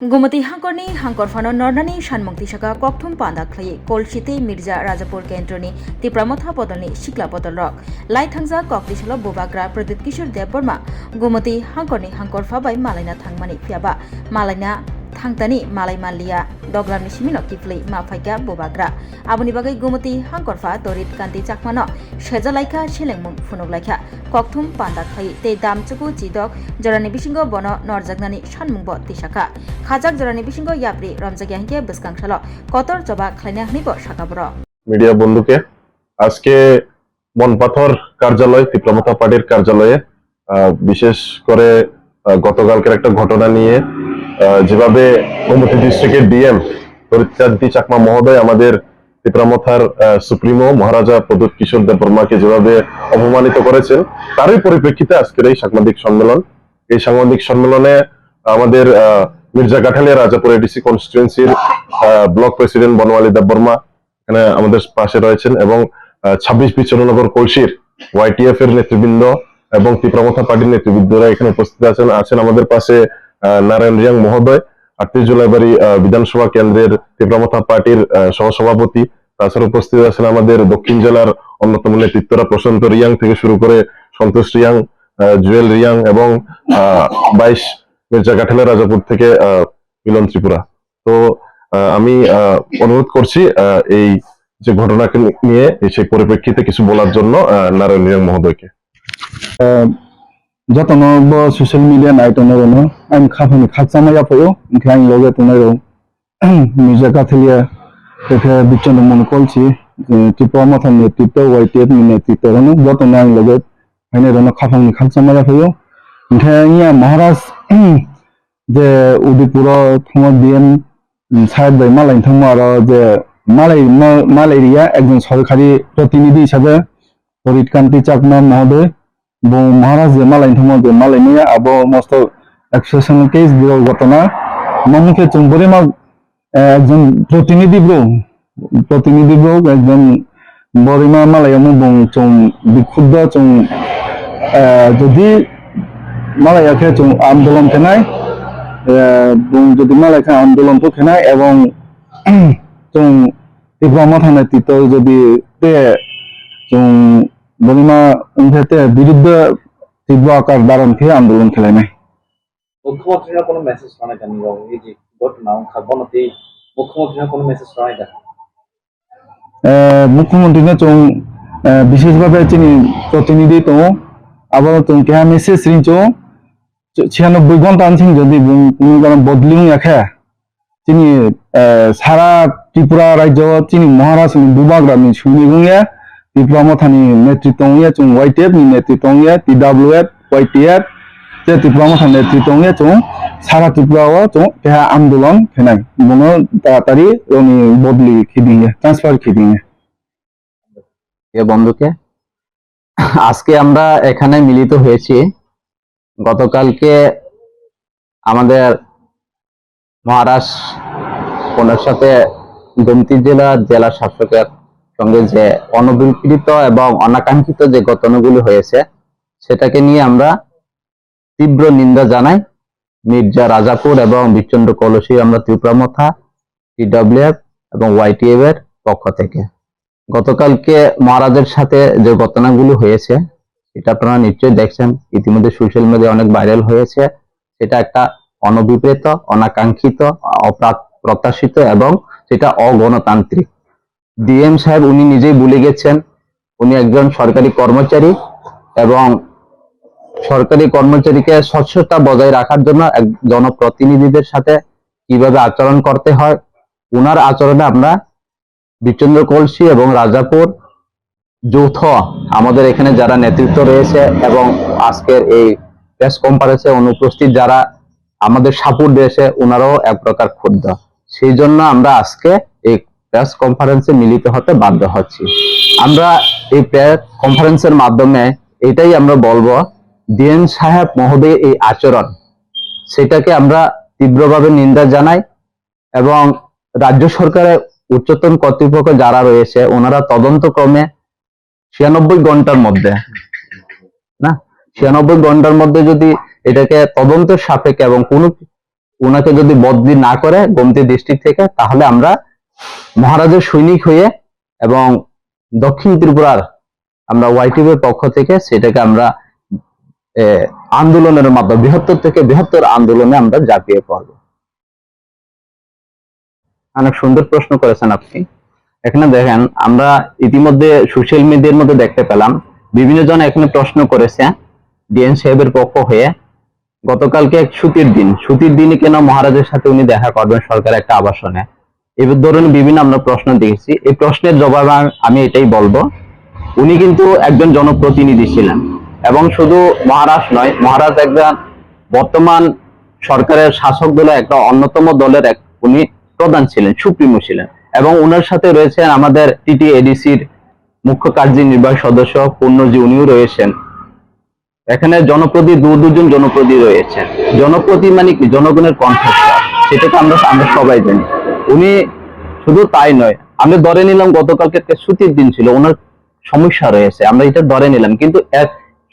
गुमती हांकरनि हांकरफानो नर्नानि सानमुक्ति साका ककथुम पांदा खलायै कलसिते मिर्जा राजापुर केन्द्रनि तिप्रामथा पदलनि सिक्ला पदल रक लाई थांजा ककलिसल बुबाग्रा प्रदीप किशोर देवबर्मा गुमती हांकरनि हांकरफा bai मालायना थांमानि फियाबा मालायना थांतानि मालाय मालिया दगलामनि सिमिनो किफ्लै माफाइका बुबाग्रा आबुनि बागै गुमती हांकरफा तरित कान्ति चाकमानो सेजालाइखा सेलेंमुं फुनुगलाइखा ककथुम पांदा खलायै ते दामचुकु जिदक जरानि बिसिंगो बनो नरजागनानि सानमुंबो तिसाखा खाजाक जरानि बिसिंगो याप्रि रमजागिया हिंके बसकांसालो कतर जबा खलायना हनिबो साकाबरो মিডিয়া বন্ধুকে আজকে বনপাথর কার্যালয় তিপ্রামথা পার্টির কার্যালয়ে বিশেষ করে গতকালকের একটা ঘটনা নিয়ে যেভাবে গোমতী ডিস্ট্রিক্টের ডিএম তরিৎকান্তি চাকমা মহোদয় আমাদের তিপ্রামথার সুপ্রিমো মহারাজা প্রদীপ কিশোর দেববর্মাকে যেভাবে অপমানিত করেছেন তারই পরিপ্রেক্ষিতে আজকের এই সাংবাদিক সম্মেলন। এই সাংবাদিক সম্মেলনে আমাদের মির্জা গাঠালিয়া রাজাপুর এডিসি কনস্টিটুয়েন্সির ব্লক প্রেসিডেন্ট বনওয়ালী দেববর্মা এখানে আমাদের পাশে রয়েছেন এবং 26 বিচরণনগর কলসির ওয়াইটিএফ এর নেতৃবৃন্দ এবং তিপ্রামথা পার্টির নেতৃবৃন্দরা এখানে উপস্থিত আছেন আমাদের পাশে নারায়ণ রিয়াং মহোদয় 38 জুলাইবাড়ি বিধানসভা কেন্দ্রের তিপ্রামথা পার্টির সহসভাপতি। তাছাড়া উপস্থিত আছেন আমাদের দক্ষিণ জেলার অন্যতম নেতৃত্বরা প্রশান্ত রিয়াং থেকে শুরু করে সন্তোষ রিয়াং, জুয়েল রিয়াং এবং 22 মির্জা গাঠালিয়া রাজাপুর থেকে মিলন ত্রিপুরা। তো আমি অনুরোধ করছি এই যে ঘটনাকে নিয়ে সেই পরিপ্রেক্ষিতে কিছু বলার জন্য নারায়ণ রিয়াং মহোদয়কে। যতন সোশ্যাল মিডিয়া নাইটন আমি খাফানি খাকসামায়া ফयो ओंखाय आं लगे तनायो मिर्जा गाठालिया तेथे बिचन मन कलसी तिप्रामथा नेतृत्व वाइटिएफ नि नेतृत्व रनो जतन आं लगे हायने रनो खाफानि खाकसामाया फयो ओंखाय या महाराज जे उदिपुर थम डिएम साहेब भाई मालायनि थांमा आरो जे मालायरिया एकजन सरकारि प्रतिनिधि हिसाबै तरितकान्ति चाकमा महोदय महाराज जे मालायनि थांमा जे मालायनिया आबो मस्त एक्सेप्शनल केस बिराव घटना मामुखे जों बोरैमा एकजन प्रतिनिधि ब्रो एकजन बोरैमा मालायावनो दं जों बिखुद्द जों जुदि मालायाखे जों आन्दोलन खेनाय যদি মালাইখা আন্দোলন খেনায় এবং जों तिप्रामथा नेतृत्व যদি তে जों বলিমা উনতে বিরুদ্ধ তীব্র আকার ধারণ করে আন্দোলন খেলায় মুখ্যমন্ত্রীরা কোনো মেসেজ শোনা কেন এই যে ঘটনা খাবনতে মুখ্যমন্ত্রীরা কোনো মেসেজ শোনা কেন মুখ্যমন্ত্রীরা जों বিশেষভাবে চিনি প্রতিনিধি তো আবার তো কে মেসেজ রিঞ্চো 96 ঘন্টা আনছিং যদি কোনো কারণ বদলিং রাখে চিনি সারা ত্রিপুরা রাজ্য চিনি মহারাজ বুবাগ্রামনি সুনিগুংয়া তিপ্রামথানি নেতৃত্বংয়া जों वाइटिएफ नि नेतृत्वंया टीडब्ल्यूएफ वाइटिएफ जे तिप्रामथा नेतृत्वंया जों सारा ত্রিপুরাও जों কেহা আন্দোলন খেনাই মনো তাড়াতাড়ি রনি বদলি খিদিংয়া ট্রান্সফার খিদিংয়া। এ বন্ধুকে আজকে আমরা এখানে মিলিত হয়েছি গতকালকে আমাদের মহারাজ ওনার সাথে গোমতী জেলা শাসকের সঙ্গে যে অনভিপ্রেত এবং অনাকাঙ্ক্ষিত যে ঘটনাগুলি হয়েছে সেটাকে নিয়ে আমরা তীব্র নিন্দা জানাই। মির্জা রাজাপুর এবং বিচন্দ্র কলসি আমরা তিপ্রামথা টিডব্লিউএফ এবং ওয়াইটিএফ এর পক্ষ থেকে গতকালকে মহারাজের সাথে যে ঘটনাগুলি হয়েছে এটা আপনারা নিশ্চয়ই দেখছেন, ইতিমধ্যে সোশ্যাল মিডিয়ায় অনেক ভাইরাল হয়েছে। সেটা একটা অনভিপ্রেত, অনাকাঙ্ক্ষিত, অপ্রত্যাশিত এবং সেটা অগণতান্ত্রিক। ডিএম সাহেব উনি নিজেই ভুলে গেছেন উনি একজন সরকারি কর্মচারী এবং সরকারি কর্মচারীকে স্বচ্ছতা বজায় রাখার জন্য এক জনপ্রতিনিধিদের সাথে কিভাবে আচরণ করতে হয় উনার আচরণে আমরা বিচন্দ্র কলসি এবং রাজাপুর যৌথ আমাদের এখানে যারা নেতৃত্ব রয়েছে এবং আজকের এই প্রেস কনফারেন্সে অনুপস্থিত যারা আমাদের সাপোর্ট দিয়েছে ওনারাও এক প্রকার ক্ষুব্ধ। সেই জন্য আমরা আজকে এই প্রেস কনফারেন্সে মিলিত হতে বাধ্য হচ্ছি। আমরা এই প্রেস কনফারেন্সের মাধ্যমে এটাই আমরা বলবো ডিএম সাহেব মহোদয় এই আচরণ সেটাকে আমরা তীব্রভাবে নিন্দা জানাই এবং রাজ্য সরকারের উচ্চতম কর্তৃপক্ষ যারা রয়েছে ওনারা তদন্তক্রমে 96 ঘন্টার মধ্যে 96 ঘন্টার মধ্যে যদি এটাকে তদন্তের সাপেক্ষে এবং কোনো ওনাকে যদি বদলি না করে গোমতী ডিস্ট্রিক্ট থেকে, তাহলে আমরা মহারাজের সৈনিক হয়ে এবং দক্ষিণ ত্রিপুরার আমরা ওয়াইটিভির পক্ষ থেকে সেটাকে আমরা আন্দোলনের মাধ্যমে বৃহত্তর থেকে বৃহত্তর আন্দোলনে আমরা ঝাঁপিয়ে পড়ব। অনেক সুন্দর প্রশ্ন করেছেন আপনি। এখানে দেখেন, আমরা ইতিমধ্যে সোশ্যাল মিডিয়ার মধ্যে দেখতে পেলাম বিভিন্ন জন এখানে প্রশ্ন করেছে ডিএন সাহেবের পক্ষ হয়ে, গতকালকে এক ছুটির দিনে কেন মহারাজের সাথে উনি দেখা করবেন সরকারের একটা আবাসনে, এই ধরনের বিভিন্ন আমরা প্রশ্ন দেখেছি। এই প্রশ্নের জবাবে আমি এটাই বলবো, উনি কিন্তু একজন জনপ্রতিনিধি ছিলেন, এবং শুধু মহারাজ নয়, মহারাজ একজন বর্তমান সরকারের শাসক দলের একটা অন্যতম দলের উনি প্রধান ছিলেন, সুপ্রিমো ছিলেন, এবং ওনার সাথে রয়েছেন আমাদের টিটিএডিসির মুখ্য কার্যনির্বাহী সদস্য পূর্ণজি, উনিও রয়েছেন এখানে। দুজন জনপ্রতিনিধি রয়েছেন। জনপ্রতিনিধি মানে কি? জনগণের কণ্ঠস্বর, সেটাকে আমরা সবাই জানি। উনি শুধু তাই নয়, আমি ধরে নিলাম গতকালকে একটা ছুটির দিন ছিল, ওনার সমস্যা রয়েছে, আমরা এটা ধরে নিলাম, কিন্তু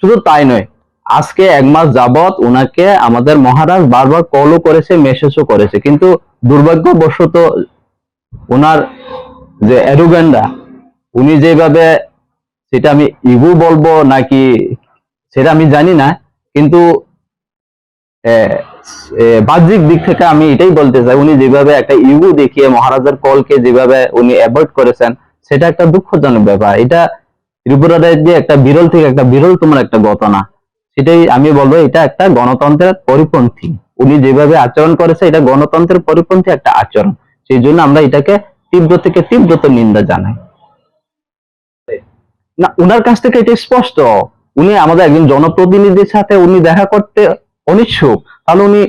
শুধু তাই নয়, আজকে 1 মাস যাবত ওনাকে আমাদের মহারাজ বারবার কলও করেছে, মেসেজও করেছে, কিন্তু দুর্ভাগ্যবশত ওনার যে অ্যারোগ্যান্ডা, উনি যেভাবে, সেটা আমি ইগো বলবো নাকি সেটা আমি জানি না, কিন্তু বাহ্যিক দিক থেকে আমি এটাই বলতে চাই, উনি যেভাবে একটা ইগো দেখিয়ে মহারাজের কলকে যেভাবে উনি অ্যাভয়েড করেছেন, সেটা একটা দুঃখজনক ব্যাপার। এটা ত্রিপুরার যে একটা বিরল থেকে একটা বিরলতম একটা ঘটনা, সেটাই আমি বলবো এটা একটা গণতন্ত্রের পরিপন্থী। উনি যেভাবে আচরণ করেছে, এটা গণতন্ত্রের পরিপন্থী একটা আচরণ, সেই জন্য আমরা এটাকে তীব্র থেকে তীব্রতর নিন্দা জানাই। না, উনার কাছ থেকে এটা স্পষ্ট, উনি আমাদের একজন জনপ্রতিনিধির সাথে উনি দেখা করতে অনিচ্ছুক, তাহলে উনি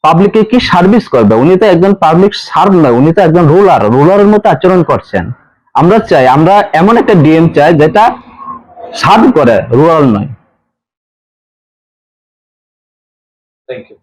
পাবলিককে কি সার্ভিস করবে? উনি তো একজন পাবলিক সার্ভ নয়, উনি তো একজন রুলারের মতো আচরণ করছেন। আমরা চাই, আমরা এমন একটা ডিএম চাই যেটা সার্ভ করে, রুলার নয়। Thank you.